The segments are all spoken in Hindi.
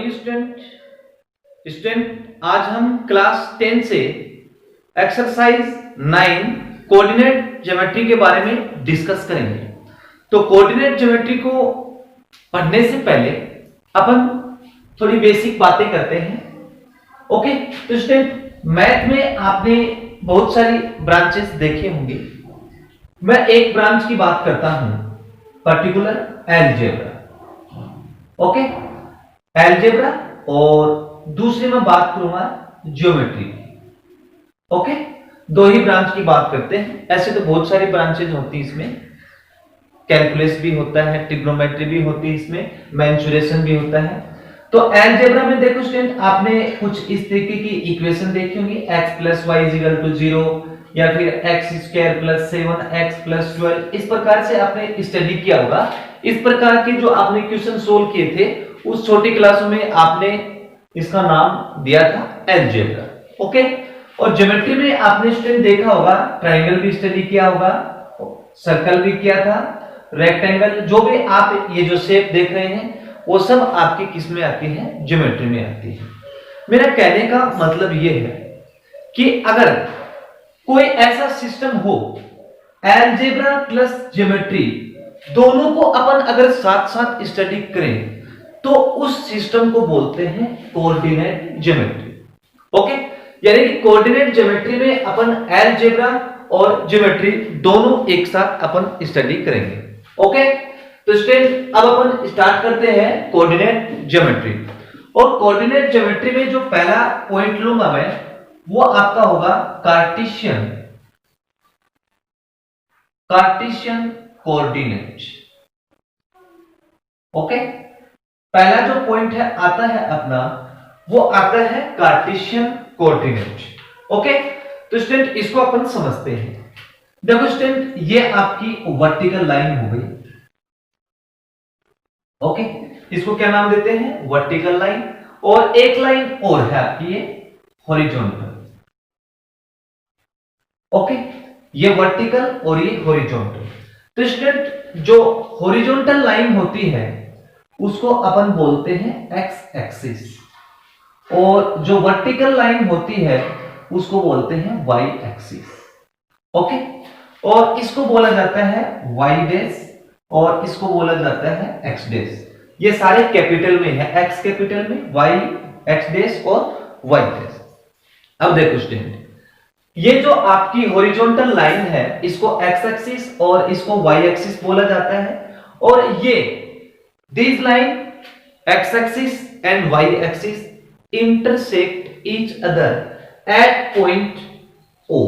मॉर्निंग स्टूडेंट आज हम क्लास 10 से एक्सरसाइज 9 कोऑर्डिनेट ज्योमेट्री के बारे में डिस्कस करेंगे। तो कोऑर्डिनेट ज्योमेट्री को पढ़ने से पहले अपन थोड़ी बेसिक बातें करते हैं। ओके, तो स्टूडेंट मैथ में आपने बहुत सारी ब्रांचेस देखे होंगे। मैं एक ब्रांच की बात करता हूं, पर्टिकुलर अलजेब्रा। ओके, अलजेब्रा, और दूसरी मैं बात करूंगा ज्योमेट्री की। ओके, दो ही ब्रांच की बात करते हैं। ऐसे तो बहुत सारी ब्रांचेज होती हैं इसमें, कैलकुलस भी होता है, ट्रिग्नोमेट्री भी होती है, इसमें मेंसुरेशन भी होता है। तो अलजेब्रा में देखो स्टूडेंट, आपने कुछ इस तरीके की इक्वेशन देखी होंगी, x + y = 0 या फिर x² + 7x + 12। इस प्रकार से आपने स्टडी किया होगा। इस प्रकार के जो आपने क्वेश्चन सोल्व किए थे उस छोटी क्लासों में आपने इसका नाम दिया था अलजेब्रा। ओके, और ज्योमेट्री में आपने स्टूडेंट देखा होगा, ट्रायंगल भी स्टडी किया होगा, सर्कल भी किया था, रेक्टेंगल, जो भी आप ये जो शेप देख रहे हैं वो सब आपकी किस में आती है? ज्योमेट्री में आती है। मेरा कहने का मतलब ये है कि अगर कोई ऐसा सिस्टम हो, अलजेब्रा प्लस ज्योमेट्री दोनों को अपन अगर साथ साथ स्टडी करें तो उस सिस्टम को बोलते हैं कोऑर्डिनेट ज्योमेट्री। ओके, यानी कि कोऑर्डिनेट ज्योमेट्री में अपन अलजेब्रा और ज्योमेट्री दोनों एक साथ अपन स्टडी करेंगे। ओके, तो स्टूडेंट अब अपन स्टार्ट करते हैं कोऑर्डिनेट ज्योमेट्री। और कोऑर्डिनेट ज्योमेट्री में जो पहला पॉइंट लूंगा मैं, वो आपका होगा कार्टेशियन कोऑर्डिनेट। ओके, पहला जो पॉइंट है आता है अपना, वो आता है कार्टेशियन कोऑर्डिनेट। ओके, तो स्टूडेंट इसको अपन समझते हैं। देखो स्टूडेंट, ये आपकी वर्टिकल लाइन हो गई। ओके, इसको क्या नाम देते हैं? Vertical line. और एक लाइन और है आपकी ये हॉरिजॉन्टल। ओके, ये वर्टिकल और ये हॉरिजॉन्टल। तो स्टूडेंट जो हॉरिजॉन्टल लाइन होती है उसको अपन बोलते हैं एक्स एक्सिस, और जो वर्टिकल लाइन होती है उसको बोलते हैं वाई एक्सिस। ओके, और इसको बोला जाता है वाई डैश और इसको बोला जाता है एक्स डैश। ये सारे कैपिटल में है, एक्स कैपिटल में, वाई एक्स डैश और वाई डैश। अब देखो स्टूडेंट, ये जो आपकी हॉरिजॉन्टल लाइन है इसको एक्स एक्सिस और इसको वाई एक्सिस बोला जाता है। और ये this line x axis and y axis intersect each other at point O.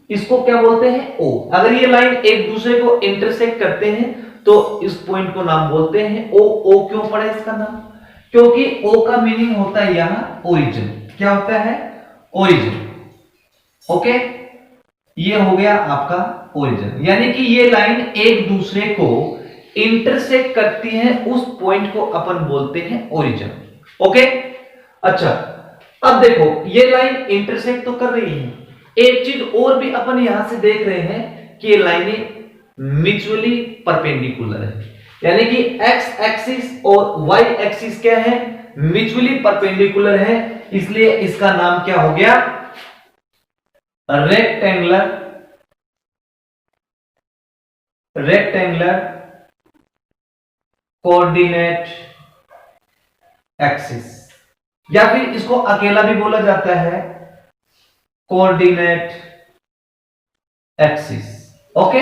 इसको क्या बोलते हैं? ओ। अगर ये लाइन एक दूसरे को इंटरसेक्ट करते हैं तो इस पॉइंट को नाम बोलते हैं ओ। ओ क्यों पड़ा इसका नाम? क्योंकि ओ का मीनिंग होता है यहां ओरिजिन। क्या होता है? ओरिजिन। ओके, ये हो गया आपका ओरिजिन, यानी कि ये लाइन एक दूसरे को इंटरसेक्ट करती है, उस पॉइंट को अपन बोलते हैं ओरिजिन। ओके, अच्छा, अब देखो ये लाइन इंटरसेक्ट तो कर रही है, एक चीज और भी अपन यहां से देख रहे हैं कि ये लाइनें म्यूचुअली परपेंडिकुलर है, यानी कि एक्स एक्सिस और वाई एक्सिस क्या है? म्यूचुअली परपेंडिकुलर है। इसलिए इसका नाम क्या हो गया? रेक्टेंगुलर कोऑर्डिनेट एक्सिस, या फिर इसको अकेला भी बोला जाता है कोऑर्डिनेट एक्सिस। ओके,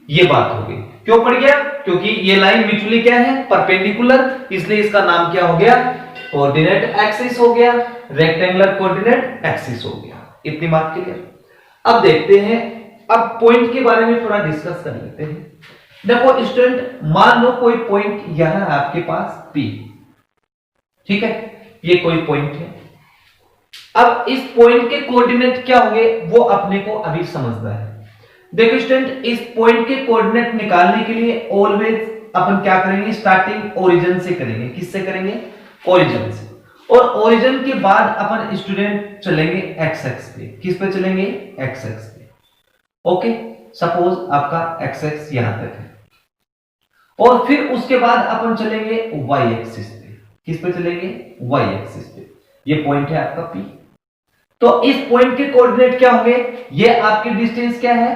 ये बात हो गई। क्यों पड़ गया? क्योंकि ये लाइन म्यूचुअली क्या है? परपेंडिकुलर, इसलिए इसका नाम क्या हो गया? कोऑर्डिनेट एक्सिस हो गया, रेक्टेंगुलर कोऑर्डिनेट एक्सिस हो गया। इतनी बात क्लियर? अब देखते हैं, अब पॉइंट के बारे में थोड़ा डिस्कस कर लेते हैं। देखो स्टूडेंट, मान लो कोई पॉइंट यहां है आपके पास P, ठीक है, ये कोई पॉइंट है। अब इस पॉइंट के कोऑर्डिनेट क्या होंगे वो अपने को अभी समझना है। देखो स्टूडेंट, इस पॉइंट के कोऑर्डिनेट निकालने के लिए ऑलवेज अपन क्या करेंगे? स्टार्टिंग ओरिजिन से करेंगे। किससे करेंगे? ओरिजिन से। और ओरिजिन के बाद अपन स्टूडेंट चलेंगे एक्स एक्स पे। किस पे चलेंगे? एक्स एक्स पे। ओके, सपोज आपका एक्स एक्स यहां तक है, और फिर उसके बाद अपन चलेंगे वाई एक्सिस पे। किस पे चलेंगे, y एक्सिस पे। ये पॉइंट है आपका P। तो इस पॉइंट के कोऑर्डिनेट क्या होंगे, ये आपकी डिस्टेंस क्या है,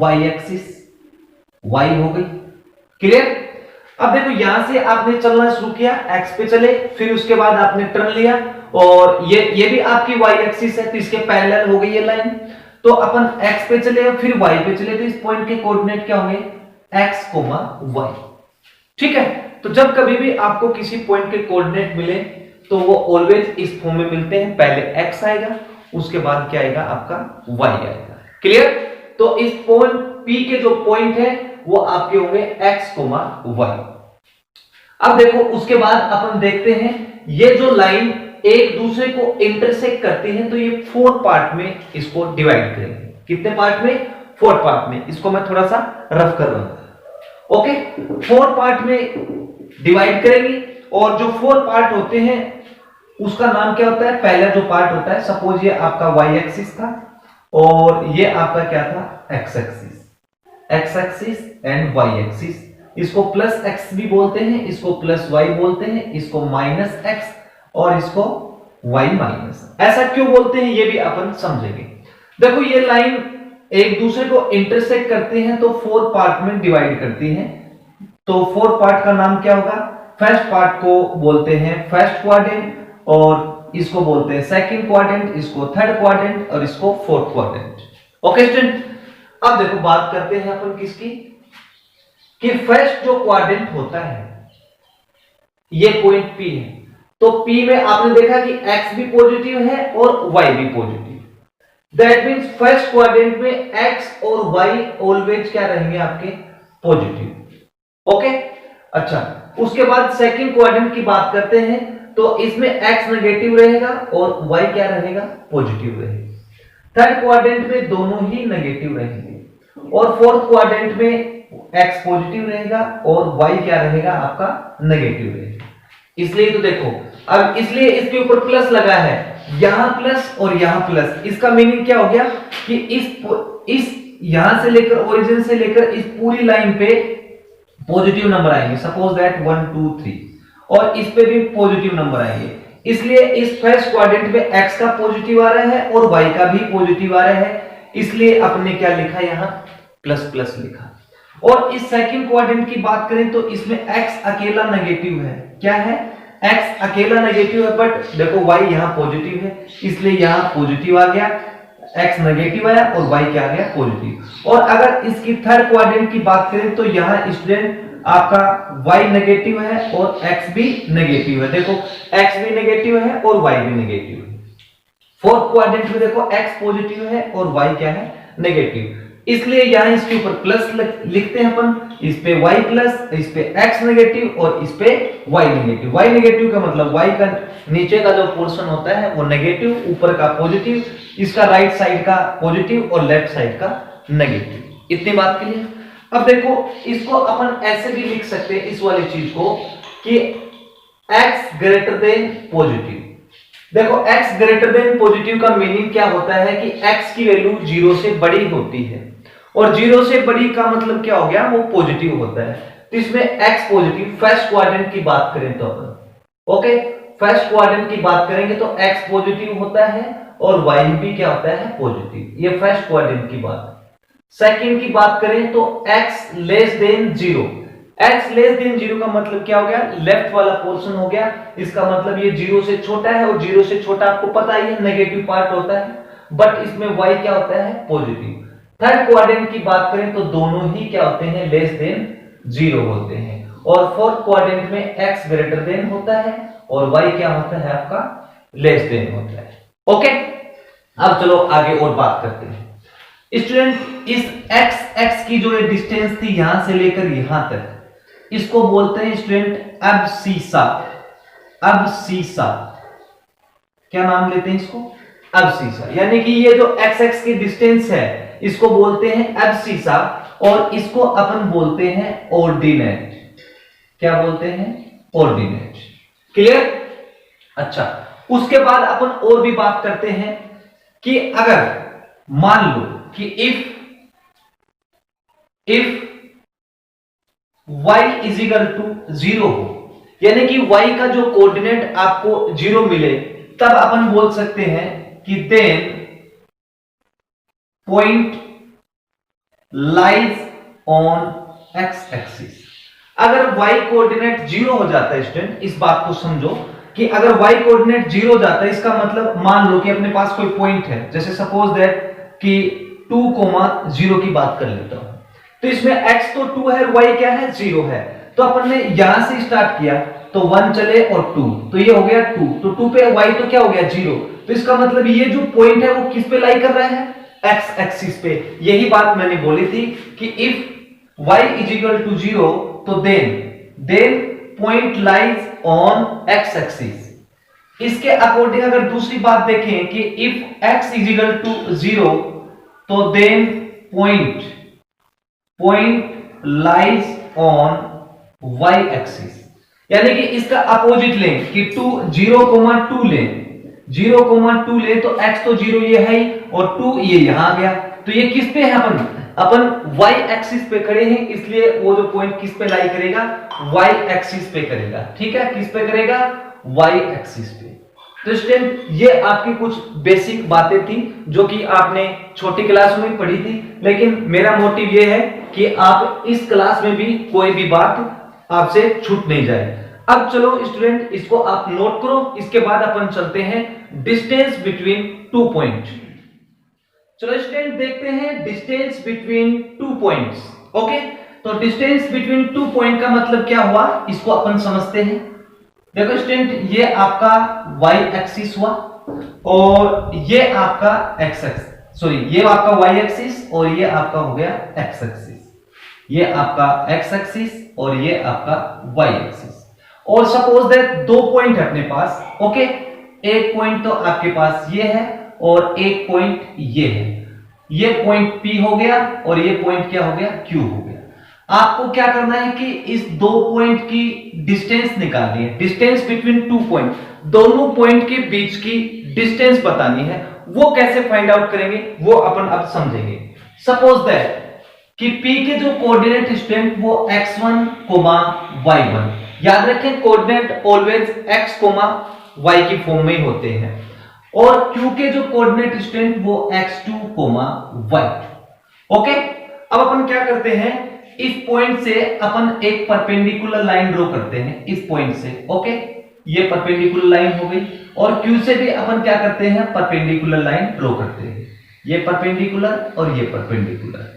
y एक्सिस, y हो गई। क्लियर। अब देखो यहां से आपने चलना शुरू किया, x पे चले, फिर उसके बाद आपने टर्न लिया और ये भी आपकी y एक्सिस है, तो इसके पैरेलल हो गई ये लाइन। तो अपन x पे चले फिर y पे चले, तो इस पॉइंट के कोऑर्डिनेट क्या होंगे, x, y। ठीक है। तो जब कभी भी आपको किसी पॉइंट के कोऑर्डिनेट मिले तो वो ऑलवेज इस फॉर्म में मिलते हैं, पहले x आएगा, उसके बाद क्या आएगा आपका y आएगा। क्लियर। तो इस पॉइंट P के जो पॉइंट है वो आपके होंगे x, y। अब देखो उसके बाद अपन देखते हैं ये जो लाइन एक दूसरे को इंटरसेक्ट करती है, तो ये 4 पार्ट में इसको डिवाइड करेंगे। कितने पार्ट में, 4 पार्ट में। इसको मैं थोड़ा सा रफ कर रहा हूं। ओके, 4 पार्ट में डिवाइड करेंगे और जो 4 पार्ट होते हैं उसका नाम क्या होता है, पहला जो पार्ट होता है, सपोज ये आपका y एक्सिस था और ये आपका क्या था, x axis and y axis. इसको प्लस x भी बोलते हैं, इसको प्लस y बोलते हैं, इसको माइनस x और इसको y माइनस। ऐसा क्यों बोलते हैं ये भी अपन समझेंगे। देखो ये लाइन एक दूसरे को इंटरसेक्ट करती हैं तो 4 पार्ट में डिवाइड करती हैं। तो 4 पार्ट का नाम क्या होगा, फर्स्ट पार्ट को बोलते हैं फर्स्ट क्वाड्रेंट और इसको बोलते हैं सेकंड क्वाड्रेंट, इसको थर्ड क्वाड्रेंट और इसको फोर्थ क्वाड्रेंट। Okay student. अब देखो बात करते हैं अपन किसकी, कि फर्स्ट जो क्वाड्रेंट होता है ये पॉइंट P है। तो P में आपने देखा कि x भी पॉजिटिव है और y भी positive. That means first quadrant में x और y ऑलवेज क्या रहेंगे आपके, पॉजिटिव। ओके। अच्छा, उसके बाद सेकंड क्वाड्रेंट की बात करते हैं तो इसमें x नेगेटिव रहेगा और y क्या रहेगा, पॉजिटिव रहेगा। थर्ड क्वाड्रेंट में दोनों ही नेगेटिव रहेंगे और फोर्थ क्वाड्रेंट में x पॉजिटिव रहेगा और y क्या रहेगा आपका, नेगेटिव रहेगा। इसलिए तो देखो, अब इसलिए इसके ऊपर प्लस लगा है, यहां प्लस और यहां प्लस। इसका मीनिंग क्या हो गया कि इस यहां से लेकर ओरिजिन से लेकर इस पूरी लाइन पे पॉजिटिव नंबर आएंगे। सपोज दैट 1 2 3 और इस पे भी पॉजिटिव नंबर आएंगे। इसलिए इस फर्स्ट क्वाड्रेंट में x का पॉजिटिव आ रहा है और y का भी पॉजिटिव आ रहा है, इसलिए अपने क्या लिखा, यहां प्लस प्लस लिखा। और इस सेकंड क्वाड्रेंट की बात करें तो इसमें x अकेला नेगेटिव है। क्या है, x अकेला नेगेटिव है, बट देखो y यहां पॉजिटिव है, इसलिए यहां पॉजिटिव आ गया, x नेगेटिव आया और y क्या आ गया, पॉजिटिव। और अगर इसकी थर्ड क्वाड्रेंट की बात करें तो यहां स्टूडेंट आपका y नेगेटिव है और x भी नेगेटिव है। देखो x भी नेगेटिव है और y भी नेगेटिव है। फोर्थ क्वाड्रेंट में देखो x पॉजिटिव है और y क्या है, नेगेटिव। इसलिए यहां इसके ऊपर प्लस लिखते हैं अपन, इस पे y प्लस, इस पे x नेगेटिव और इस पे y नेगेटिव। y नेगेटिव का मतलब y का नीचे का जो पोर्शन होता है वो नेगेटिव, ऊपर का पॉजिटिव, इसका राइट साइड का पॉजिटिव और लेफ्ट साइड का नेगेटिव। इतनी बात के लिए अब देखो इसको अपन ऐसे भी लिख सकते हैं इस वाली चीज को कि x ग्रेटर देन पॉजिटिव। देखो x ग्रेटर देन पॉजिटिव का मीनिंग क्या होता है कि x की वैल्यू 0 से बड़ी होती है और 0 से बड़ी का मतलब क्या हो गया, वो पॉजिटिव होता है। तो इसमें x पॉजिटिव, फर्स्ट क्वाड्रेंट की बात करें तो अपन ओके फर्स्ट क्वाड्रेंट की बात करेंगे तो x पॉजिटिव होता है और y भी क्या होता है, पॉजिटिव। ये फर्स्ट क्वाड्रेंट की बात है। सेकंड की बात करें तो x less than 0। x less than 0 का मतलब क्या हो गया, लेफ्ट वाला पोर्शन हो गया। इसका मतलब ये 0 से छोटा है और 0 से छोटा आपको पता ही है नेगेटिव पार्ट होता है, बट इसमें y क्या होता है, पॉजिटिव। थर्ड क्वाड्रेंट की बात करें तो दोनों ही क्या होते हैं, लेस देन 0 होते हैं। और फोर्थ क्वाड्रेंट में x ग्रेटर देन होता है और y क्या होता है आपका, लेस देन होता है। ओके, अब चलो आगे और बात करते हैं। स्टूडेंट इस x की जो डिस्टेंस थी यहां से लेकर यहां तक, इसको बोलते हैं स्टूडेंट अबसीसा। अबसीसा क्या नाम लेते हैं इसको, अबसीसा। यानी कि ये जो x की डिस्टेंस है इसको बोलते हैं अबसीसा और इसको अपन बोलते हैं ऑर्डिनेट। क्या बोलते हैं, ऑर्डिनेट। क्लियर। अच्छा, उसके बाद अपन और भी बात करते हैं कि अगर मान लो कि if y is equal to 0 हो, यानी कि y का जो कोऑर्डिनेट आपको 0 मिले, तब अपन बोल सकते हैं कि then point lies on x axis. अगर y कोऑर्डिनेट 0 हो जाता है स्टूडेंट, इस बात को समझो कि अगर y कोऑर्डिनेट 0 हो जाता है, इसका मतलब मान लो कि अपने पास कोई पॉइंट है, जैसे सपोज दैट कि 2,0 की बात कर लेता हूं, तो इसमें x तो 2 है और y क्या है 0 है। तो अपन ने यहां से स्टार्ट किया तो 1 चले और 2, तो ये हो गया 2, तो 2 पे y तो क्या हो गया 0। तो इसका मतलब ये जो पॉइंट है वो किस पे लाई कर रहा है, x एक्सिस पे। यही बात मैंने बोली थी कि if y is equal to 0 तो then point lies on x axis. इसके अकॉर्डिंग अगर दूसरी बात देखें कि if x is equal to 0 तो then point lies on y axis. यानी कि इसका अपोजिट लें कि 0,2 लें, 0,2 ले तो x तो 0 ये है ही और 2 ये यहां आ गया, तो ये किस पे है, अपन y एक्सिस पे खड़े हैं, इसलिए वो जो पॉइंट किस पे लाई करेगा, y एक्सिस पे करेगा। ठीक है, किस पे करेगा, y एक्सिस पे। तो स्टूडेंट ये आपकी कुछ बेसिक बातें थी जो कि आपने छोटी क्लास में पढ़ी थी, लेकिन मेरा मोटिव ये है कि आप इस क्लास में भी कोई भी बात आपसे छूट नहीं जाए। अब चलो स्टूडेंट इसको आप नोट करो, इसके बाद अपन चलते हैं डिस्टेंस बिटवीन 2 पॉइंट। चलो स्टूडेंट देखते हैं डिस्टेंस बिटवीन 2 पॉइंट्स। ओके, तो डिस्टेंस बिटवीन 2 पॉइंट का मतलब क्या हुआ, इसको अपन समझते हैं। देखो स्टूडेंट ये आपका y एक्सिस हुआ और ये आपका x एक्सिस, सॉरी ये आपका y एक्सिस और ये आपका हो गया x एक्सिस, ये आपका x एक्सिस और ये आपका y एक्सिस। और सपोज दैट 2 पॉइंट है अपने पास। ओके, एक पॉइंट तो आपके पास ये है और एक पॉइंट ये है, ये पॉइंट P हो गया और ये पॉइंट क्या हो गया, Q हो गया। आपको क्या करना है कि इस 2 पॉइंट की डिस्टेंस निकालनी है, डिस्टेंस बिटवीन 2 पॉइंट, दोनों पॉइंट के बीच की डिस्टेंस बतानी है। वो कैसे फाइंड आउट करेंगे वो अपन अब समझेंगे। सपोज दैट कि P के जो कोऑर्डिनेट स्टूडेंट वो x1, y1, याद रखें कोऑर्डिनेट ऑलवेज x, y की फॉर्म में होते हैं, और Q के जो कोऑर्डिनेट स्टूडेंट वो x2, y2। ओके, अब अपन क्या करते हैं, इस पॉइंट से अपन एक परपेंडिकुलर लाइन ड्रॉ करते हैं, इस पॉइंट से। ओके, ये परपेंडिकुलर लाइन हो गई, और Q से भी अपन क्या करते हैं, परपेंडिकुलर लाइन ड्रॉ करते हैं, ये परपेंडिकुलर और ये परपेंडिकुलर।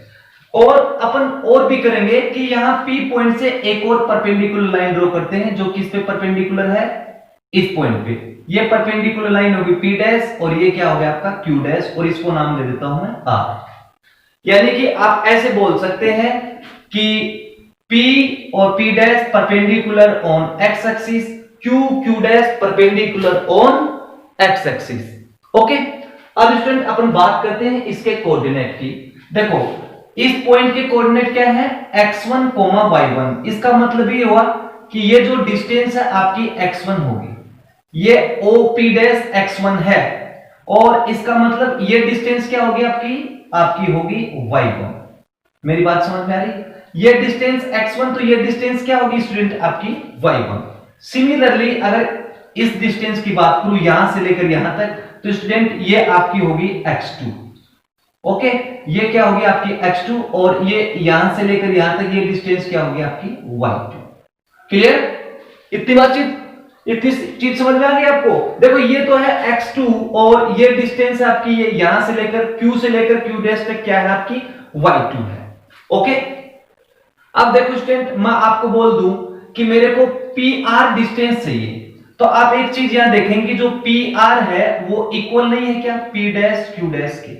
और अपन और भी करेंगे कि यहां P पॉइंट से एक और परपेंडिकुलर लाइन ड्रॉ करते हैं जो किस पे परपेंडिकुलर है, इस पॉइंट पे। ये परपेंडिकुलर लाइन होगी P डैश और ये क्या हो गया आपका Q डैश, और इसको नाम दे देता हूं मैं R। यानी कि आप ऐसे बोल सकते हैं कि P और P dash perpendicular on x axis, Q dash perpendicular on x axis. Okay, अब स्टूडेंट अपन बात करते हैं इसके कोऑर्डिनेट की। देखो इस पॉइंट के कोऑर्डिनेट क्या है, x1, y1। इसका मतलब ये हुआ कि ये जो डिस्टेंस है आपकी x1 होगी, ये OP डैश x1 है, और इसका मतलब ये डिस्टेंस क्या होगी आपकी होगी y1। मेरी बात समझ में आ रही, ये डिस्टेंस x1 तो ये डिस्टेंस क्या होगी स्टूडेंट आपकी y1। सिमिलरली अगर इस डिस्टेंस की बात करूं यहां से लेकर यहां तक, तो स्टूडेंट ये आपकी होगी x2। ओके, ये क्या होगी आपकी x2, और ये यहां से लेकर यहां तक ये डिस्टेंस क्या होगी आपकी y2। क्लियर, इतनी बातचीत, इतनी चीज समझ में आ गई आपको। देखो ये तो है x2 और ये डिस्टेंस आपकी ये यहां से लेकर Q से लेकर Q डैश तक क्या है आपकी y2 है। ओके, अब देखो स्टूडेंट मैं आपको बोल दूं कि मेरे को PR डिस्टेंस चाहिए, तो आप एक चीज यहां देखेंगे जो PR है वो इक्वल नहीं है क्या P डैश Q डैश के,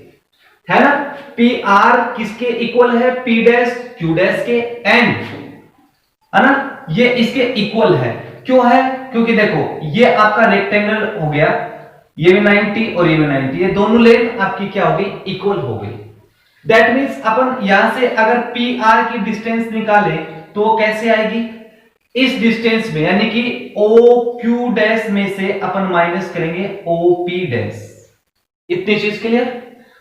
है ना। PR किसके इक्वल है, P डैश Q डैश के, एंड है ना ये इसके इक्वल है। क्यों है, क्योंकि देखो ये आपका रेक्टेंगल हो गया, ये भी 90 और ये भी 90, ये दोनों लेंथ आपकी क्या हो गई, इक्वल हो गई। दैट मींस अपन यहां से अगर PR की डिस्टेंस निकाले तो वो कैसे आएगी, इस डिस्टेंस में, यानी कि OQ डैश में से अपन माइनस करेंगे OP डैश। इतनी चीज क्लियर।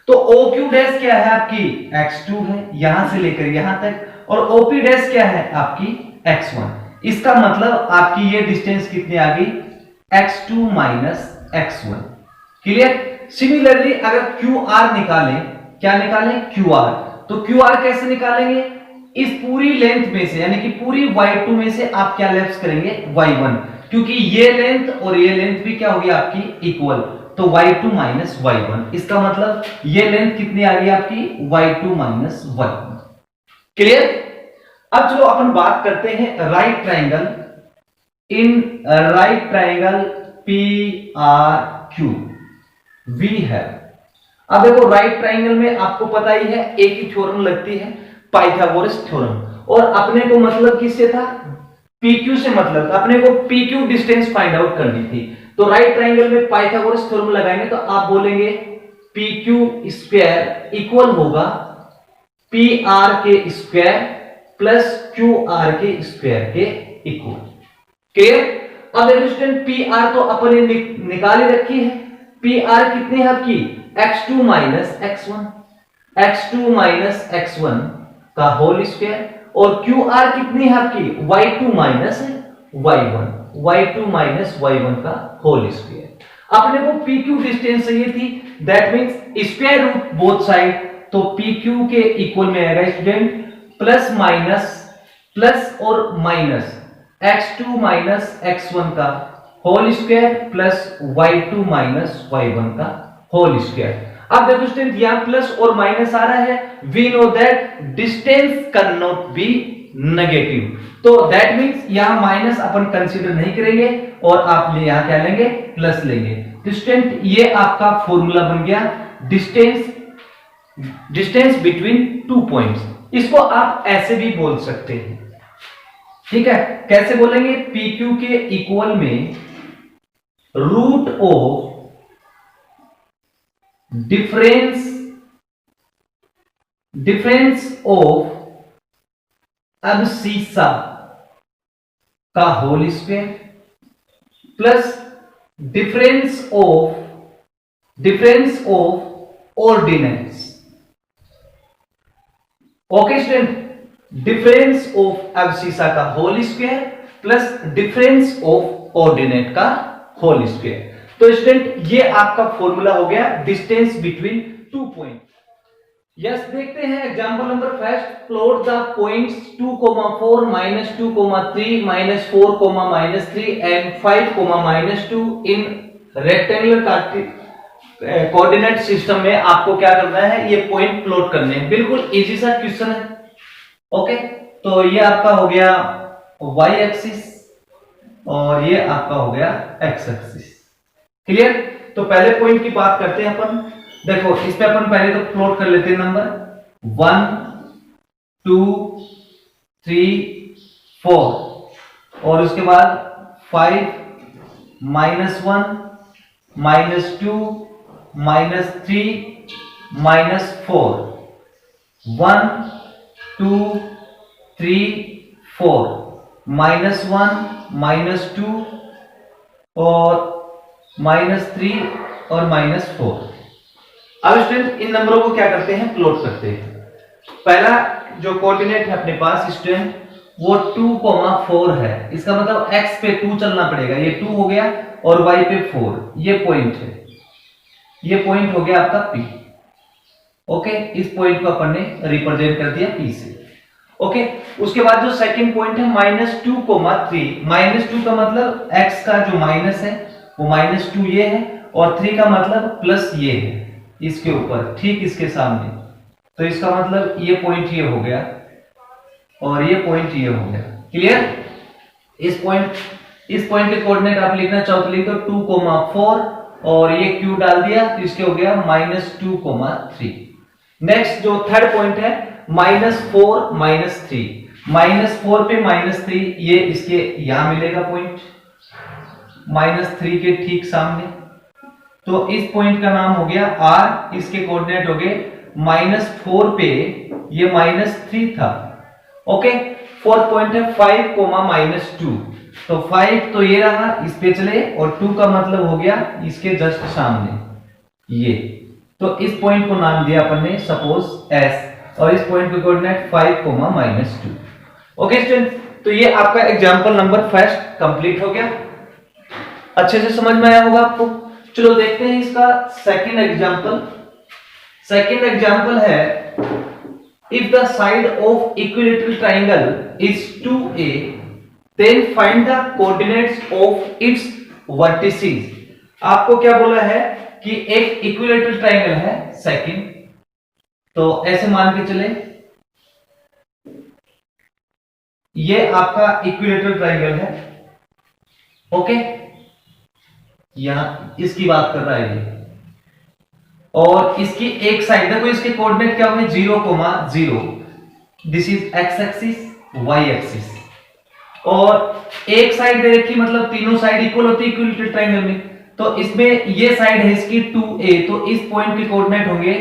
तो OQ डैश क्या है आपकी x2 है यहां से लेकर यहां तक, और OP डैश क्या है आपकी x1। इसका मतलब आपकी ये डिस्टेंस कितनी आ गई, x2 minus x1। Clear. Similarly अगर QR निकालें, क्या निकालें, QR, तो QR कैसे निकालेंगे, इस पूरी लेंथ में से यानी कि पूरी y2 में से आप क्या लेफ्ट करेंगे, y1, क्योंकि ये लेंथ और ये लेंथ भी क्या होगी आपकी इक्वल, तो y2 माइनस y1। इसका मतलब ये लेंथ कितनी आ गई आपकी, y2 माइनस y1। क्लियर। अब चलो अपन बात करते हैं right triangle, in right triangle PRQ we है। अब देखो राइट ट्राइंगल में आपको पता ही है एक ही थ्योरम लगती है, पाइथागोरस थ्योरम, और अपने को मतलब किससे था, PQ से, मतलब अपने को PQ डिस्टेंस फाइंड आउट करनी थी। तो राइट ट्राइंगल में पाइथागोरस थ्योरम लगाएंगे तो आप बोलेंगे PQ स्क्वायर इक्वल होगा PR के स्क्वायर प्लस QR के स्क्वायर के इक्वल। क्लियर। अब देखो स्टूडेंट PR तो अपने निकाल ही रखी है, PR कितनी है आपकी, x2 minus x1, x2 minus x1 का होल स्क्वायर, और QR कितनी है आपकी, y2 minus y1, y2 minus y1 का होल स्क्वायर। अपने को PQ डिस्टेंस चाहिए थी, that means square root both side, तो PQ के इक्वल में आएगा स्टूडेंट प्लस माइनस, प्लस और माइनस x2 माइनस x1 का whole square plus y2 minus y1 का होल स्क्वायर। अब देखो स्टूडेंट यहां प्लस और माइनस आ रहा है, we know that distance can not be negative, तो दैट मींस यहां माइनस अपन कंसीडर नहीं करेंगे और आप यहां क्या लेंगे, प्लस लेंगे। तो स्टूडेंट ये आपका फॉर्मूला बन गया डिस्टेंस बिटवीन टू पॉइंट्स। इसको आप ऐसे भी बोल सकते हैं, ठीक है, कैसे बोलेंगे, PQ के इक्वल में root of difference of abscissa का whole square plus difference of ordinates. Okay student, difference of abscissa का whole square plus difference of ordinate का होल स्क्वायर। तो स्टूडेंट ये आपका फॉर्मूला हो गया distance between two point. Yes, देखते हैं example number first, plot the points 2, 4, -2, 3, -4, -3 and 5, -2 in rectangular coordinate system में आपको क्या करना है, ये पॉइंट प्लॉट करने हैं। बिल्कुल इजी सा क्वेश्चन है। ओके, तो ये आपका हो गया y एक्सिस और ये आपका हो गया x एक्सिस। क्लियर। तो पहले पॉइंट की बात करते हैं अपन। देखो इस पे अपन पहले तो प्लॉट कर लेते हैं नंबर 1, 2, 3, 4 और उसके बाद 5, -1, -2, -3, -4, 1, 2, 3, 4, -1, -2 और -3 और -4। अब स्टूडेंट इन नंबरों को क्या करते हैं, प्लॉट करते हैं। पहला जो कोऑर्डिनेट है अपने पास स्टूडेंट वो 2, 4 है, इसका मतलब x पे 2 चलना पड़ेगा, ये 2 हो गया, और y पे 4, ये पॉइंट है, ये पॉइंट हो गया आपका P। ओके, इस पॉइंट को अपन ने रिप्रेजेंट कर दिया P से। ओके, उसके बाद जो सेकंड पॉइंट है -2, 3, -2 का मतलब x का जो माइनस है वो -2 ये है, और 3 का मतलब प्लस ये है इसके ऊपर, ठीक इसके सामने, तो इसका मतलब ये पॉइंट ये हो गया और ये पॉइंट ये हो गया। क्लियर। इस पॉइंट के कोऑर्डिनेट आप लिखना चाहो तो लिख दो 2, 4 और ये q डाल दिया तो इसके हो गया -2, 3। नेक्स्ट जो थर्ड पॉइंट है -4, -3, -4 पे -3, ये इसके यहां मिलेगा पॉइंट -3 के ठीक सामने, तो इस पॉइंट का नाम हो गया R, इसके कोऑर्डिनेट हो गए -4 पे ये -3 था। ओके, फोर्थ पॉइंट है 5, -2, तो 5 तो ये रहा, इस पे चले, और 2 का मतलब हो गया इसके जस्ट सामने ये, तो इस पॉइंट को नाम दिया अपन ने सपोज S, और इस पॉइंट के कोऑर्डिनेट 5, -2। ओके स्टूडेंट, तो ये आपका एग्जाम्पल नंबर फर्स्ट कंप्लीट हो गया। अच्छे से समझ में आया होगा आपको। चलो देखते हैं इसका सेकंड एग्जाम्पल। सेकंड एग्जाम्पल है, if the side of equilateral triangle is 2a then find the coordinates of its vertices. आपको क्या बोला है कि एक इक्विलेटरल ट्राइंगल है सेकंड, तो ऐसे मान के चले ये आपका इक्विलेटरल ट्राइंगल है। ओके, यहां इसकी बात कर रहा है ये, और इसकी एक साइड देखो, इसके कोऑर्डिनेट क्या होंगे 0,0। This is x axis, y axis, और एक साइड दे रखी, मतलब तीनों साइड इक्वल होती है इक्विलेटरल ट्राइंगल में। तो इसमें ये साइड है इसकी 2a, तो इस पॉइंट के कोऑर्डिनेट होंगे,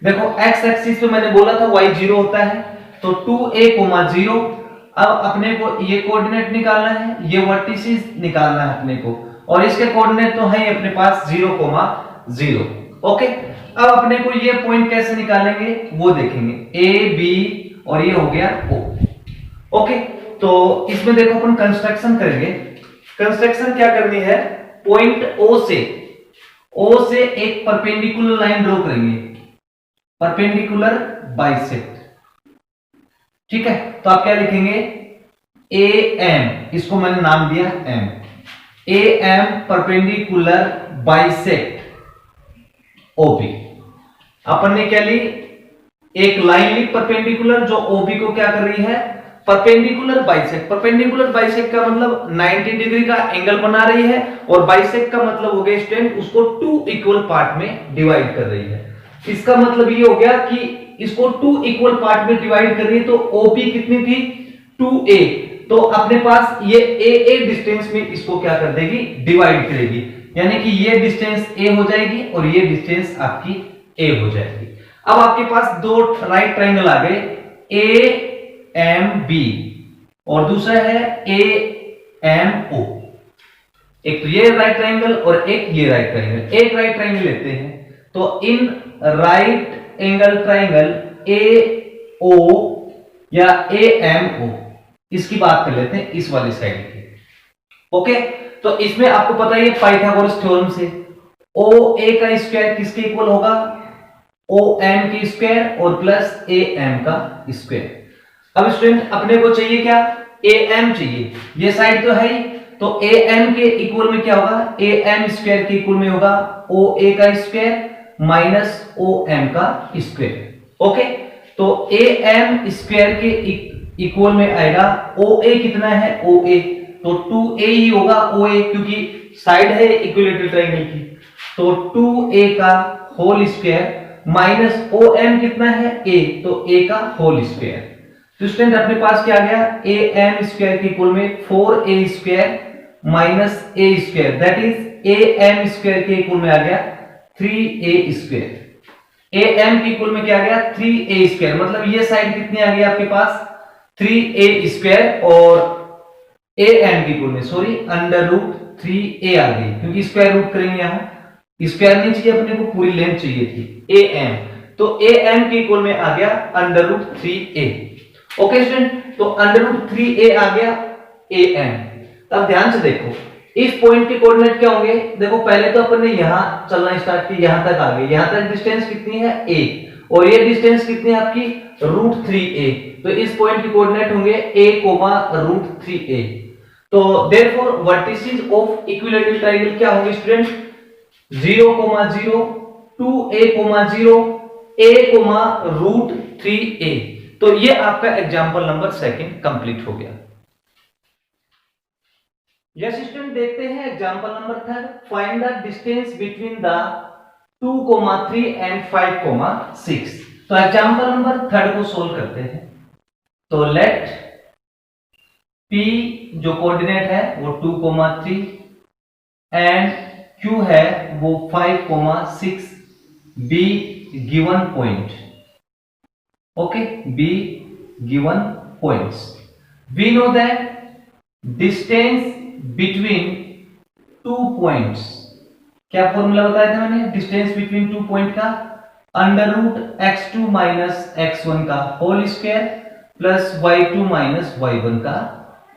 देखो एक्स एक्सिस पे मैंने बोला था y 0 होता है, तो 2a, 0। अब अपने को ये कोऑर्डिनेट निकालना है, ये वर्टिसेस निकालना है अपने को, और इसके कोऑर्डिनेट तो है अपने पास 0,0। ओके, अब अपने को ये पॉइंट कैसे निकालेंगे वो देखेंगे, ए बी और ये हो गया ओ। ओके, तो इसमें देखो अपन कंस्ट्रक्शन करेंगे। कंस्ट्रक्शन क्या करनी है, पॉइंट ओ से एक परपेंडिकुलर लाइन ड्रॉ करेंगे, परपेंडिकुलर बाइसेक्ट। ठीक है, तो आप क्या लिखेंगे, ए एम, इसको मैंने नाम दिया M, A M perpendicular bisect OB. अपन ने क्या ली, एक लाइन ली परपेंडिकुलर जो ओबी को क्या कर रही है, परपेंडिकुलर बाइसेक्ट। परपेंडिकुलर बाइसेक्ट का मतलब 90 डिग्री का एंगल बना रही है, और बाइसेक्ट का मतलब हो गया स्टूडेंट उसको 2 इक्वल पार्ट में डिवाइड कर रही है। इसका मतलब ये हो गया कि इसको 2 इक्वल पार्ट में डिवाइड कर रही है, तो ओपी कितनी थी 2a, तो अपने पास ये a डिस्टेंस में इसको क्या कर देगी, डिवाइड करेगी, यानी कि ये डिस्टेंस a हो जाएगी और ये डिस्टेंस आपकी a हो जाएगी। अब आपके पास दो राइट ट्राइंगल आ गए, AMB और दूसरा है AMO। एक तो ये राइट ट्राइंगल और एक ये राइट ट्राइंगल। एक राइट ट्राइंगल लेते हैं, तो in right angle triangle AO या AMO, इसकी बात कर लेते हैं इस वाली साइड की। ओके, तो इसमें आपको पता है पाइथागोरस थ्योरम से OA का स्क्वायर किसके इक्वल होगा, OM की स्क्वायर और प्लस AM का स्क्वायर। अब स्टूडेंट अपने को चाहिए क्या, AM चाहिए, ये साइड तो है ही, तो AM के इक्वल में क्या होगा, AM स्क्वायर के इक्वल में होगा OA का स्क्वायर माइनस OM का स्क्वायर। ओके, तो AM स्क्वायर के इक्वल में आएगा OA कितना है, OA तो 2A ही होगा OA, क्योंकि साइड है इक्विलेटरल ट्रायंगल की, तो 2A का होल स्क्वायर माइनस OM कितना है A, तो A का होल स्क्वायर। तो स्टूडेंट अपने पास क्या आ गया, AM स्क्वायर के इक्वल में 4A square minus A square, that is AM square के इक्वल में आ गया 3A स्क्वायर। AM के इक्वल में क्या आ गया 3A स्क्वायर, मतलब ये साइड कितनी आ गई आपके पास 3A स्क्वायर, और AM के इक्वल में सॉरी अंडर रूट 3A आ गई, क्योंकि स्क्वायर रूट करेंगे यहां, स्क्वायर नहीं चाहिए अपने को, पूरी लेंथ चाहिए थी AM, तो AM के इक्वल में आ गया under root 3A। Okay student, तो अंडर रूट 3A आ गया AM। अब ध्यान से देखो इस पॉइंट के कोऑर्डिनेट क्या होंगे, देखो पहले तो अपन ने यहां चलना स्टार्ट किया, यहां तक आ गए, यहां तक डिस्टेंस कितनी है A, और ये डिस्टेंस कितनी है आपकी रूट 3A, तो इस पॉइंट के कोऑर्डिनेट होंगे A, रूट 3A। तो therefore vertices of equilateral triangle क्या होंगे student, 0,0, 2A, 0, A, root 3A। तो ये आपका एग्जांपल नंबर सेकंड कंप्लीट हो गया। यस स्टूडेंट, देखते हैं example number third, find the distance between the 2,3 and 5,6। तो एग्जांपल नंबर थर्ड को सोल्व करते हैं। तो लेट P जो कोऑर्डिनेट है वो 2,3 एंड Q है वो 5,6 be given point. Okay, be given points. We know that distance between 2 points, क्या फॉर्मूला बताया था मैंने डिस्टेंस बिटवीन 2 पॉइंट का, under root x2 minus x1 का whole square plus y2 minus y1 का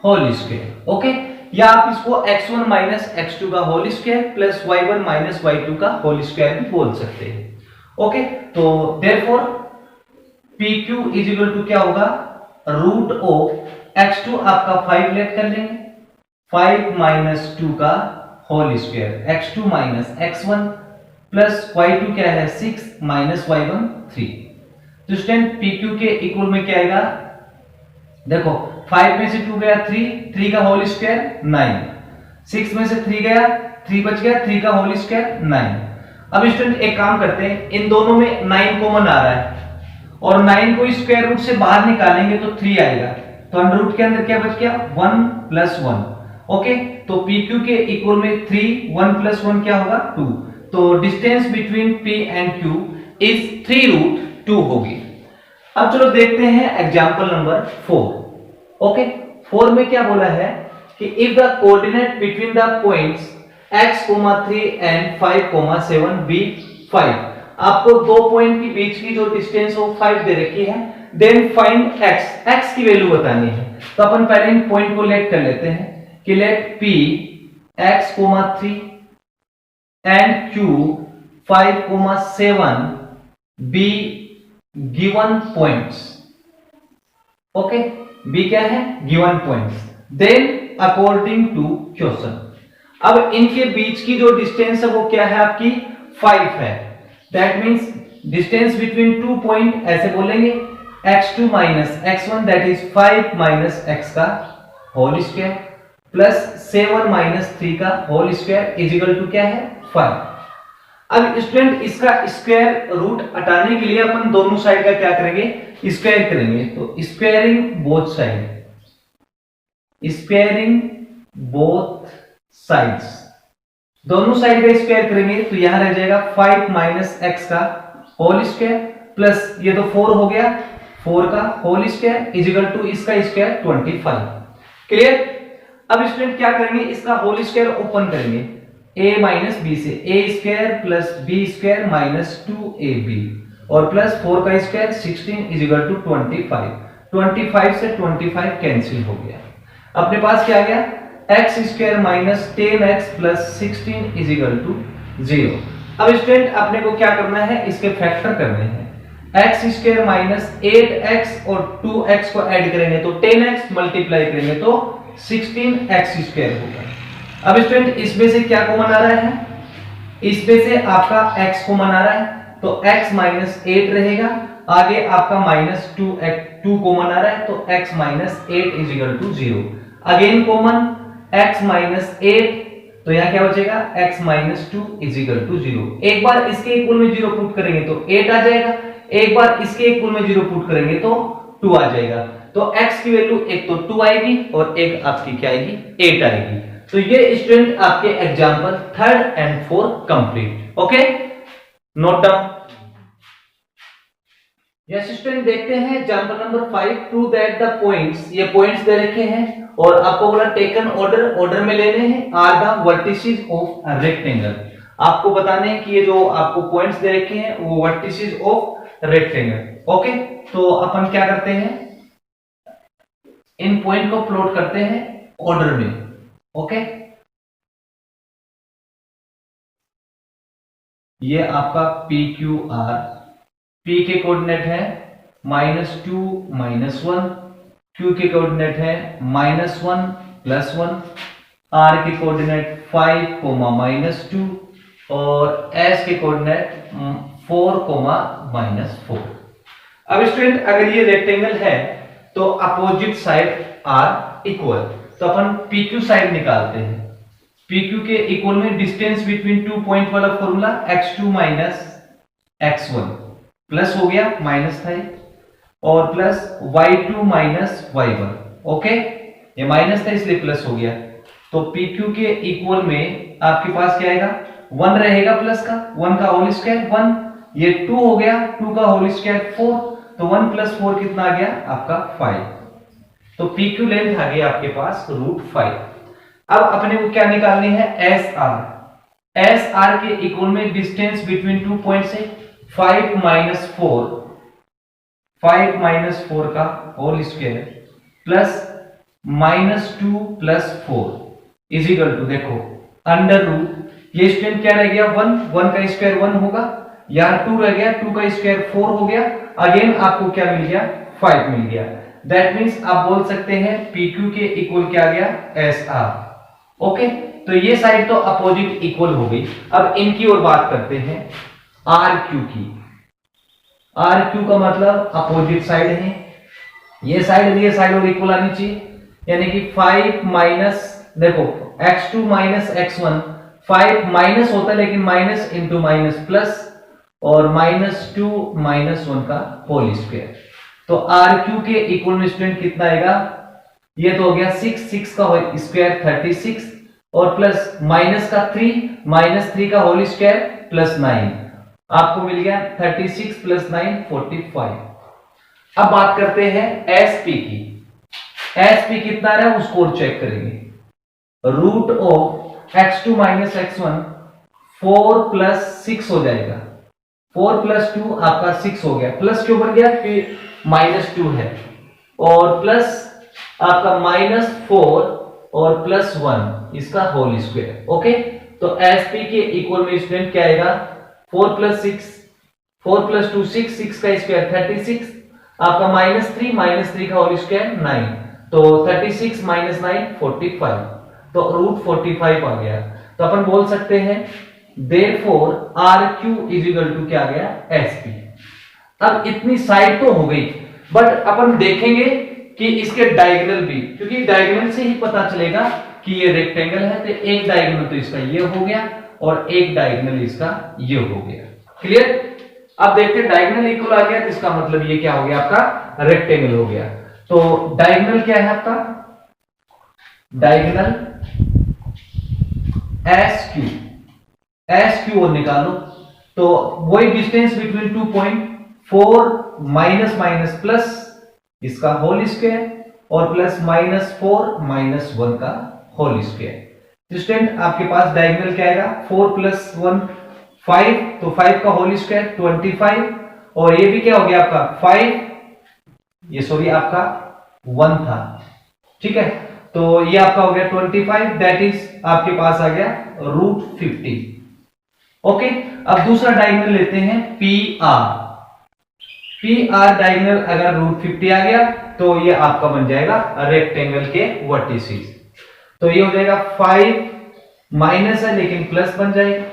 होल स्क्वायर। ओके, या आप इसको x1 माइनस x2 का whole square plus y1 minus y2 का होल स्क्वायर भी बोल सकते हैं। ओके, तो therefore PQ is equal to क्या होगा, रूट ऑफ x2 आपका 5 लेट कर लेंगे, 5 माइनस 2 का whole square, x2 minus x1 plus y2 क्या है 6 माइनस y1 3। तो स्टूडेंट PQ के इक्वल में क्या आएगा, देखो 5 में से 2 गया 3 का होल स्क्वायर 9, 6 में से 3 गया 3 बच गया, 3 का होल स्क्वायर 9। अब स्टूडेंट एक काम करते हैं, इन दोनों में 9 कॉमन आ रहा है और 9 को स्क्वायर रूट से बाहर निकालेंगे तो 3 आएगा, तो अंडर रूट के अंदर क्या बच गया 1 प्लस 1। ओके, तो PQ के इक्वल में 3, 1 प्लस 1 क्या होगा 2, तो distance between P and Q is 3 root 2 होगी। अब चलो देखते हैं एग्जांपल नंबर 4। ओके, 4 में क्या बोला है कि if the coordinate between the points x, 3 and 5, 7 be 5, आपको दो पॉइंट के बीच की जो डिस्टेंस वो 5 दे रखी है, देन फाइंड x की वैल्यू बतानी है। तो अपन पहले इन पॉइंट को लेट कर लेते हैं कि let P x, 3 and Q 5, 7 be given points. Okay, be क्या है given points, then according to question. अब इनके बीच की जो डिस्टेंस है वो क्या है आपकी 5 है, that means distance between two point ऐसे बोलेंगे x2 minus x1 that is 5 minus x का होल स्क्वायर प्लस 7 माइनस 3 का whole square is equal to क्या है 5। अब स्टूडेंट इसका स्क्वायर रूट हटाने के लिए अपन दोनों साइड का क्या करेंगे, स्क्वायर करेंगे। तो squaring both side, squaring both sides, दोनों साइड का स्क्वायर करेंगे तो यहां रह जाएगा 5 माइनस x का होल स्क्वायर प्लस ये तो 4 हो गया, 4 का whole square is equal to इसका स्क्वायर 25। क्लियर। अब स्टूडेंट क्या करेंगे, इसका होल स्क्वायर ओपन करेंगे, a माइनस बी से a square plus b square minus 2ab और प्लस 4 का स्क्वायर 16 इज इक्वल टू 25। 25 से 25 कैंसिल हो गया, अपने पास क्या आ गया x square minus 10x plus 16 is equal to 0। अब स्टूडेंट अपने को क्या करना है, इसके फैक्टर करने हैं, x स्क्वायर माइनस 8x और 2x को ऐड करेंगे तो 10x मल्टीप्लाई करेंगे तो 16x स्क्वायर होगा। अब स्टूडेंट इसमें से क्या कॉमन आ रहा है, इसमें से आपका x कॉमन आ रहा है तो x माइनस 8 रहेगा, आगे आपका माइनस 2 कॉमन आ रहा है तो x minus 8 is equal to 0। Again common x minus 8, तो यहाँ क्या बचेगा x minus 2 is equal to 0। एक बार इसके इक्वल में 0 पुट करेंगे तो 8 आ जाएगा, एक बार इसके इक्वल में 0 पुट करेंगे तो 2 आ जाएगा। तो x की वैल्यू एक तो 2 आएगी और एक आपकी क्या आएगी 8 आएगी। तो ये स्टूडेंट आपके example 3rd and 4th complete. Okay, note down. Yes student, देखते हैं example number 5। Prove that the points, ये पॉइंट्स दे रखे हैं और आपको बोला टेकन ऑर्डर में लेने हैं, are the vertices of a rectangle. आपको बताने हैं कि ये जो आपको पॉइंट्स दे रखे हैं वो वर्टिसेस ऑफ रेक्टेंगल। ओके, तो अपन क्या करते हैं, इन पॉइंट को प्लॉट करते हैं ऑर्डर में। ओके, ये आपका PQR, P के कोऑर्डिनेट है -2 -1, Q के कोऑर्डिनेट है -1 +1, R के कोऑर्डिनेट 5 -2 और S के कोऑर्डिनेट 4 -4। अब स्टूडेंट अगर ये रेक्टेंगल है तो अपोजिट साइड आर इक्वल, तो अपन PQ साइड निकालते हैं। PQ के इक्वल में डिस्टेंस बिटवीन 2 पॉइंट वाला formula x2 minus x1 plus हो गया माइनस था और plus y2 minus y1। Okay, ये माइनस था इसलिए प्लस हो गया, तो PQ के इक्वल में आपके पास क्या आएगा 1 रहेगा प्लस का, 1 का होल स्क्वायर 1, ये 2 हो गया, 2 का होल स्क्वायर 4, तो 1 + 4 कितना आ गया आपका 5। तो PQ लेंथ आ गई आपके पास √5। अब अपने को क्या निकालनी है SR के इक्वल में डिस्टेंस बिटवीन 2 पॉइंट से 5 - 4 का whole square plus -2 + 4 is equal to, देखो अंडर रूट, ये स्टूडेंट क्या रह गया 1, 1 का स्क्वायर 1 होगा, यहाँ 2 रह गया, 2 का स्क्वायर 4 हो गया, अगेन आपको क्या मिल गया 5 मिल गया। दैट मीन्स आप बोल सकते हैं PQ के इक्वल क्या आ गया SR। ओके, तो ये साइड तो अपोजिट इक्वल हो गई। अब इनकी ओर बात करते हैं RQ की। RQ का मतलब अपोजिट साइड है, ये साइड और इक्वल आनी चाहिए, यानी कि 5 माइनस, देखो x2 माइनस x1, 5 माइनस होता है लेकिन माइनस इंटू माइनस प्लस, और -2 -1 का होल स्क्वायर। तो RQ के इक्वल में स्टूडेंट कितना आएगा, ये तो हो गया 6, 6 का स्क्वायर 36, और प्लस माइनस का 3, -3 का होल स्क्वायर प्लस 9, आपको मिल गया 36 + 9 45। अब बात करते हैं SP की। SP कितना रहा है उसको चेक करेंगे। Root of x2 minus x1 4 + 6 हो जाएगा, 4 + 2 आपका 6 हो गया, प्लस क्यों बन गया कि -2 है, और प्लस आपका -4 और +1 इसका होल स्क्वायर। ओके, तो SP के इक्वल में स्टूडेंट क्या आएगा 4 + 6, 4 + 2 6, 6 का स्क्वायर 36, आपका -3 का होल स्क्वायर 9, तो 36 - 9 45, तो रूट 45 आ गया। तो अपन बोल सकते हैं therefore RQ = क्या आ गया SP। अब इतनी साइड तो हो गई, बट अपन देखेंगे कि इसके डायगोनल भी, क्योंकि डायगोनल से ही पता चलेगा कि ये रेक्टेंगल है, तो एक डायगोनल तो इसका ये हो गया और एक डायगोनल इसका ये हो गया। क्लियर? अब देखते हैं डायगोनल इक्वल आ गया तो इसका मतलब ये क्या हो गया आपका रेक्टेंगल हो गया। तो डायगोनल क्या है आपका, डायगोनल SQ और निकालो, तो वही distance between 2 point 4 minus plus इसका होल स्क्वायर और प्लस -4 -1 का होल स्क्वायर। स्टूडेंट आपके पास डायगोनल क्या आएगा 4 + 1 5, तो 5 का होल स्क्वायर 25, और ये भी क्या हो गया आपका 5, ये सॉरी आपका 1 था, ठीक है, तो ये आपका हो गया 25, दैट इज आपके पास आ गया रूट 50। ओके, अब दूसरा डायगोनल लेते हैं PR डायगोनल अगर रूट 50 आ गया तो ये आपका बन जाएगा रेक्टेंगल के वर्टिसेस। तो ये हो जाएगा 5 माइनस है लेकिन प्लस बन जाएगा,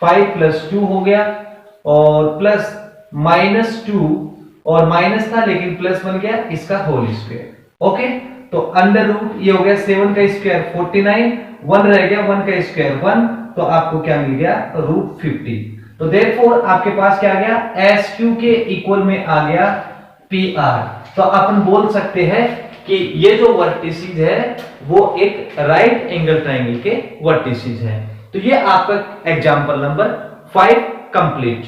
5 + 2 हो गया, और प्लस -2 और माइनस था लेकिन प्लस बन गया इसका होल स्क्वायर। ओके, तो अंडर रूट ये हो गया 7 का स्क्वायर 49, 1 रह गया, 1 का स्क्वायर 1, तो आपको क्या मिल गया रूट 50। तो देयरफॉर आपके पास क्या आ गया SQ के इक्वल में आ गया PR। तो अपन बोल सकते हैं कि ये जो वर्टिसेस है वो एक राइट एंगल ट्रायंगल के वर्टिसेस है। तो ये आपका example number 5 complete.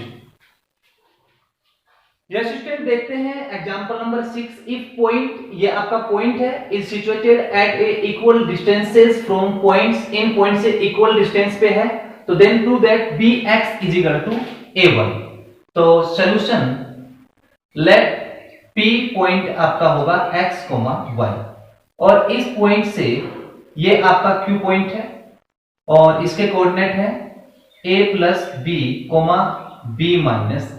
Yes student, देखते हैं एग्जांपल नंबर 6। इफ पॉइंट, ये आपका पॉइंट है, is situated at A equal distances from points, in point से इक्वल डिस्टेंस पे है, तो then prove that Bx = A1। तो सॉल्यूशन, लेट P पॉइंट आपका होगा x, y, और इस पॉइंट से ये आपका Q पॉइंट है और इसके कोऑर्डिनेट है a + b, b -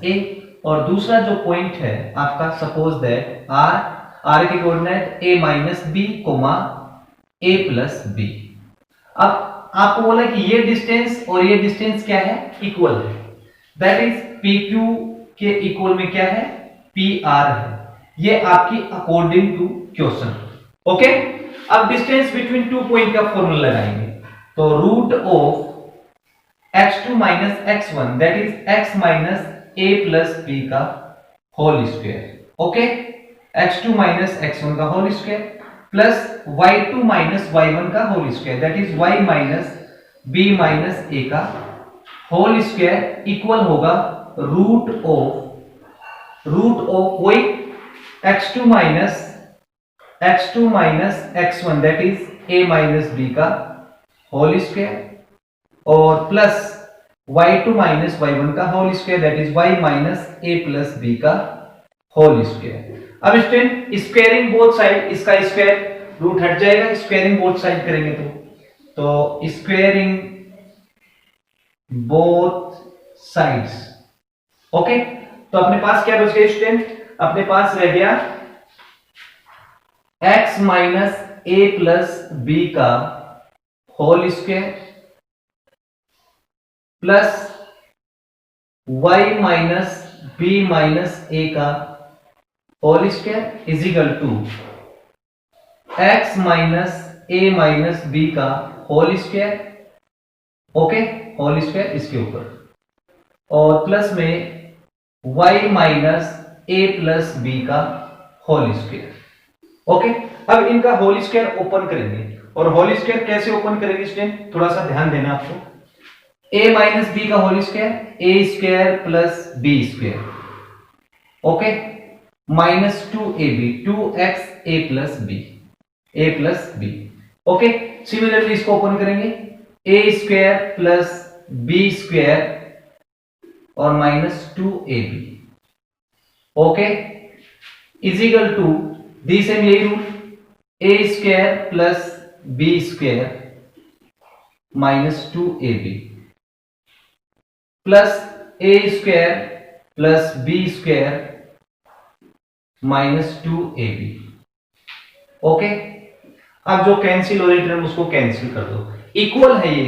a, और दूसरा जो पॉइंट है आपका सपोज दैट r के coordinate a - b, a + b। अब आपको बोला कि ये डिस्टेंस और ये डिस्टेंस क्या है इक्वल है, दैट इज PQ के इक्वल में क्या है PR है, ये आपकी अकॉर्डिंग टू क्वेश्चन। ओके, अब डिस्टेंस बिटवीन 2 पॉइंट का फॉर्मूला लगाएंगे, तो root of x2 - x1 that is x - a + b का whole square. Okay, x2 - x1 का whole square plus y2 - y1 का whole square that is y - b - a का होल स्क्वायर इक्वल होगा रूट ऑफ वही x2 - x1 that is a - b का होल स्क्वायर, और प्लस y2 - y1 का whole square that is y - a + b का होल स्क्वायर। अब स्टूडेंट स्क्वायरिंग बोथ साइड, इसका स्क्वायर रूट हट जाएगा, स्क्वायरिंग बोथ साइड करेंगे तो स्क्वायरिंग बोथ साइड्स। ओके, तो अपने पास क्या बच गया स्टूडेंट, अपने पास रह गया x minus a plus b का whole square plus y minus b minus a का whole square is equal to x minus a minus b का whole square. Okay, whole square इसके ऊपर और प्लस में y minus a plus b का होल स्क्वायर। ओके, अब इनका होल स्क्वायर ओपन करेंगे और होल स्क्वायर कैसे ओपन करेंगे स्टूडेंट, थोड़ा सा ध्यान देना आपको। a माइनस बी का whole square a square plus b square, okay, minus 2ab 2x a plus b. Okay, similarly इसको ओपन करेंगे a square plus b square और minus 2ab। Okay, is equal to the same यही rule a square plus b square minus 2ab plus a square plus b square minus 2ab। Okay, अब जो कैंसिल हो रही टर्म उसको कैंसिल कर दो, इक्वल है ये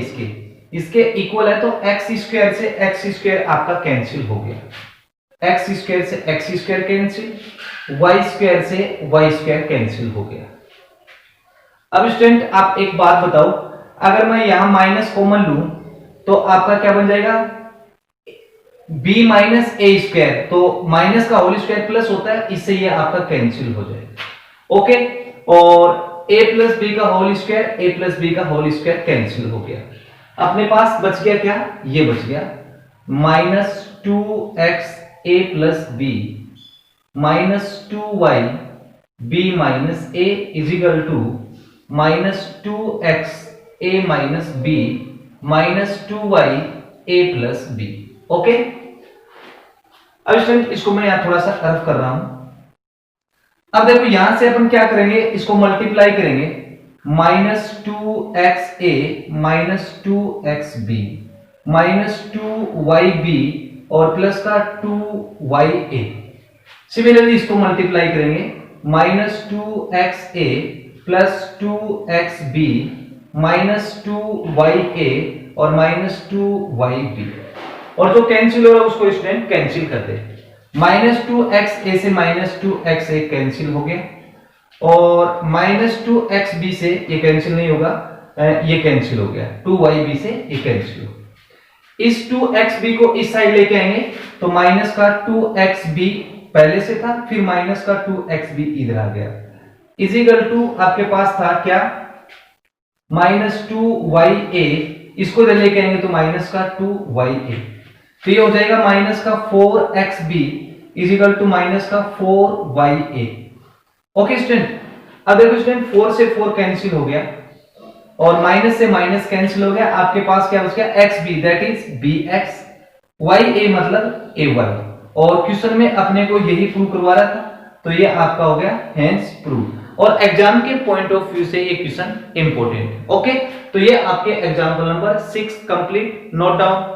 इसके इक्वल है तो एक्स स्क्वायर से एक्स स्क्वायर आपका कैंसिल हो गया, एक्स स्क्वायर से x square cancel, y square से वाई स्क्वायर कैंसिल हो गया। अब स्टूडेंट आप एक बात बताओ, अगर मैं यहां माइनस कॉमन लूं तो आपका क्या बन जाएगा b माइनस ए स्क्वायर, तो माइनस का होल स्क्वायर प्लस होता है, इससे ये आपका कैंसिल हो जाएगा। ओके, और a प्लस बी का whole square a plus b का होल स्क्वायर कैंसिल हो गया। अपने पास बच गया क्या, ये बच गया minus 2x a plus b minus 2y b minus a is equal to minus 2x a minus b minus 2y a plus b. Okay, अब स्टूडेंट इसको मैं यहां थोड़ा सा कर्व कर रहा हूं। अब देखो यहां से अपन क्या करेंगे, इसको मल्टीप्लाई करेंगे minus 2xa minus 2xb minus 2yb और प्लस का 2ya। सिमिलरली इसको मल्टीप्लाई करेंगे minus 2xa plus 2xb minus 2ya और माइनस 2yb, और जो कैंसिल हो रहा है उसको स्टूडेंट कैंसिल कर दे। माइनस 2xa से माइनस 2xa कैंसिल हो गया और माइनस 2xb से ये कैंसिल नहीं होगा, ये कैंसिल हो गया, 2yb से ये कैंसिल हो गया। इस 2xb को इस साइड लेके आएंगे तो माइनस का 2xb पहले से था, फिर माइनस का 2xb इधर आ गया, इज इक्वल टू आपके पास था क्या माइनस 2ya, इसको इधर लेके आएंगे तो माइनस का 2ya, तो ये हो जाएगा माइनस का 4xb is equal to minus का 4ya। ओके स्टूडेंट, अब देखो स्टूडेंट 4 से 4 कैंसिल हो गया और माइनस से माइनस कैंसिल हो गया, आपके पास क्या बच गया xb that is bx, ya मतलब ay, और क्वेश्चन में अपने को यही प्रूव करवा रहा था तो ये आपका हो गया हेंस प्रूव, और एग्जाम के पॉइंट ऑफ व्यू से ये क्वेश्चन इंपॉर्टेंट है। ओके, तो ये आपके example number 6 complete, note down.